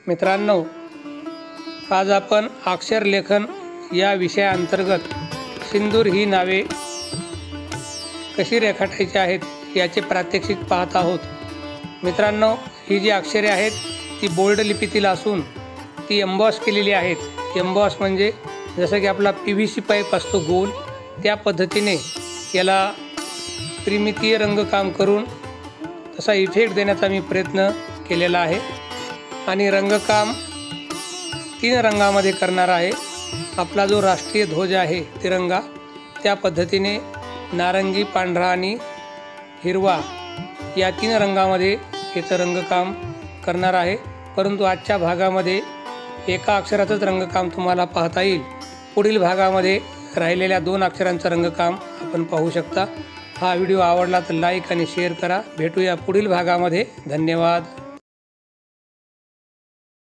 मित्रांनो, आज आपण अक्षर लेखन या विषयाअंतर्गत सिंदूर ही नावे कशी रेखाटायची आहेत याचे प्रात्यक्षिक पाहत आहोत। मित्रांनो, ही जी अक्षरे आहेत ती बोल्ड लिपीतील असून ती एम्बॉस केलेली आहेत। एम्बॉस म्हणजे जसं की आपला PVC पाईप असतो गोल, त्या पद्धतीने याला त्रिमितीय रंगकाम करून तसा इफेक्ट देण्याचा मी प्रयत्न केलेला आहे आणि रंगकाम 3 रंगामध्ये करणार आहे। आपला जो राष्ट्रीय ध्वज आहे तिरंगा, त्या पद्धतीने नारंगी, पांढरा आणि हिरवा या 3 रंगामध्ये याचं रंगकाम करणार आहे। परंतु आजच्या भागामध्ये एका अक्षराचंच रंगकाम तुम्हाला पाहता येईल। पुढील भागामध्ये राहिलेल्या 2 अक्षरांचं रंगकाम आपण पाहू शकता। हा व्हिडिओ आवडला तर लाईक आणि शेअर करा। भेटूया पुढील भागामध्ये। धन्यवाद।